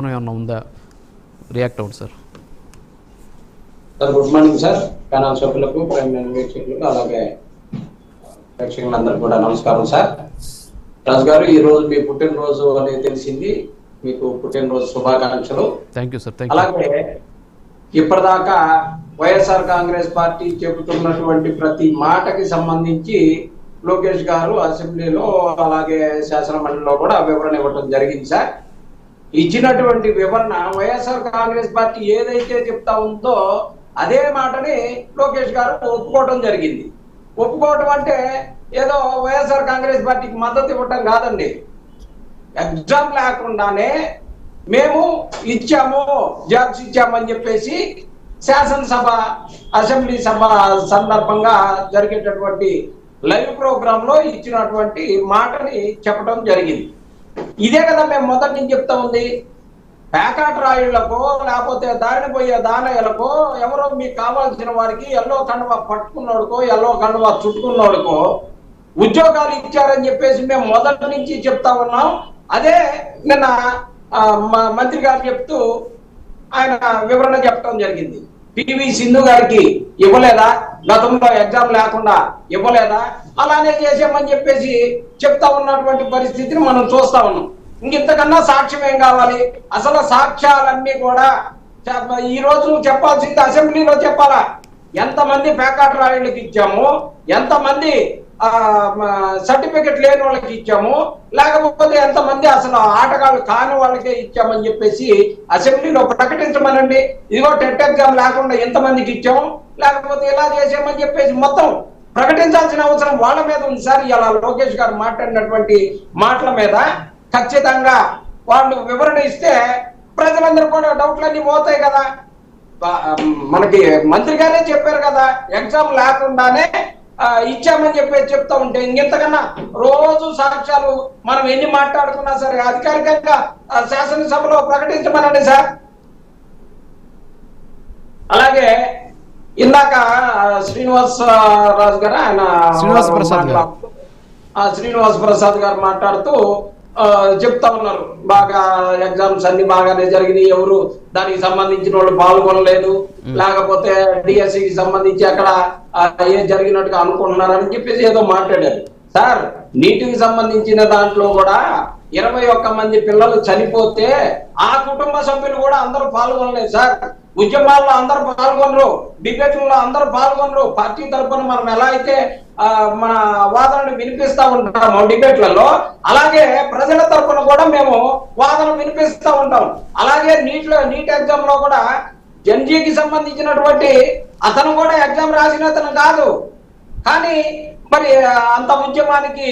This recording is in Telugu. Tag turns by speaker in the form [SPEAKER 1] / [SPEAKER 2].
[SPEAKER 1] ఏమన్నా ఉందా? రియాక్ట్ అవ్వండి sir.
[SPEAKER 2] Sir good morning sir. Channel సభ్యులకు, ప్రైమ్ వీక్షకులకు, అలాగే ప్రేక్షకులందరూ కూడా నమస్కారం సార్. రాజు గారు, ఈ రోజు మీ పుట్టినరోజు అనేది తెలిసింది. మీకు పుట్టినరోజు శుభాకాంక్షలు.
[SPEAKER 1] Thank you sir.
[SPEAKER 2] అలాగే ఇప్పటిదాకా వైఎస్ఆర్ కాంగ్రెస్ పార్టీ చెబుతున్నటువంటి ప్రతి మాటకి సంబంధించి లోకేష్ గారు అసెంబ్లీలో అలాగే శాసన మండలిలో కూడా వివరణ ఇవ్వడం జరిగింది సార్. ఇచ్చినటువంటి వివరణ వైఎస్ఆర్ కాంగ్రెస్ పార్టీ ఏదైతే చెప్తా ఉందో అదే మాటని లోకేష్ గారు ఒప్పుకోవడం జరిగింది. ఒప్పుకోవడం అంటే ఏదో వైఎస్ఆర్ కాంగ్రెస్ పార్టీకి మద్దతు ఇవ్వటం కాదండి. ఎగ్జామ్ లేకుండానే మేము ఇచ్చాము, జాబ్స్ ఇచ్చామని చెప్పేసి శాసనసభ అసెంబ్లీ సభ సందర్భంగా జరిగేటటువంటి లైవ్ ప్రోగ్రామ్ లో ఇచ్చినటువంటి మాటని చెప్పడం జరిగింది. ఇదే కదా మేము మొదటి నుంచి చెప్తా ఉంది. ప్యాకాట్ రాయుళ్లకో లేకపోతే దారిని పోయే దానయ్యలకో ఎవరో మీకు కావాల్సిన వారికి ఎల్లో కండువా పట్టుకున్నోడుకో ఎల్లో కండువా చుట్టుకున్నోడుకో ఉద్యోగాలు ఇచ్చారని చెప్పేసి మేము మొదటి నుంచి చెప్తా ఉన్నాం. అదే నిన్న మంత్రి గారు చెప్తూ ఆయన వివరణ చెప్పడం జరిగింది. పివి సింధు గారికి ఇవ్వలేదా, గతంలో ఎగ్జామ్ లేకుండా ఇవ్వలేదా, అలానే చేసామని చెప్పేసి చెప్తా ఉన్నటువంటి పరిస్థితిని మనం చూస్తా ఉన్నాం. ఇంతకన్నా సాక్ష్యం ఏం కావాలి? అసలు సాక్ష్యాలన్నీ కూడా ఈ రోజు చెప్పాల్సింది అసెంబ్లీలో చెప్పాలా. ఎంతమంది ప్యాకాట్ రాయుళ్ళకి ఇచ్చాము, ఎంతమంది సర్టిఫికెట్ లేని వాళ్ళకి ఇచ్చాము, లేకపోతే ఎంతమంది అసలు ఆటగాళ్ళు కాని వాళ్ళకే ఇచ్చామని చెప్పేసి అసెంబ్లీలో ప్రకటించమనండి. ఇదిగో టెట్ ఎగ్జామ్ లేకుండా ఎంతమందికి ఇచ్చాము, లేకపోతే ఇలా చేసామని చెప్పేసి మొత్తం ప్రకటించాల్సిన అవసరం వాళ్ళ మీద ఉంది సార్. ఇలా లోకేష్ గారు మాట్లాడినటువంటి మాటల మీద ఖచ్చితంగా వాళ్ళు వివరణ ఇస్తే ప్రజలందరూ కూడా డౌట్లన్నీ పోతాయి కదా. మనకి మంత్రి గారే చెప్పారు కదా, ఎగ్జామ్ లేకుండానే ఇచ్చామని చెప్పేసి చెప్తా ఉంటే ఇంకెంతకన్నా రోజు సాక్ష్యాలు మనం ఎన్ని మాట్లాడుకున్నా సరే అధికారికంగా శాసనసభలో ప్రకటించమనండి సార్. అలాగే ఇందాక శ్రీనివాస్ రాజు గారు ఆయన శ్రీనివాస్ ప్రసాద్ గారు మాట్లాడుతూ చెప్తా ఉన్నారు, బాగా ఎగ్జామ్స్ అన్ని బాగానే జరిగినాయి, ఎవరు దానికి సంబంధించిన వాళ్ళు పాల్గొనలేదు, లేకపోతే డిఎస్సికి సంబంధించి అక్కడ ఏ జరిగినట్టుగా అనుకుంటున్నారని చెప్పేసి ఏదో మాట్లాడారు సార్. నీటికి సంబంధించిన దాంట్లో కూడా 21 మంది పిల్లలు చనిపోతే ఆ కుటుంబ సభ్యులు కూడా అందరూ పాల్గొనలేదు సార్. ఉద్యమాల్లో అందరూ పాల్గొనరు, డిబేట్లలో అందరూ పాల్గొనరు. పార్టీ తరఫున మనం ఎలా అయితే మన వాదనలు వినిపిస్తా ఉంటాము డిబేట్లలో, అలాగే ప్రజల తరఫున కూడా మేము వాదన వినిపిస్తూ ఉంటాం. అలాగే నీట్ ఎగ్జామ్ లో కూడా జన్జీకి సంబంధించినటువంటి అతను కూడా ఎగ్జామ్ రాసిన అతను కాదు, కానీ మరి అంత ఉద్యమానికి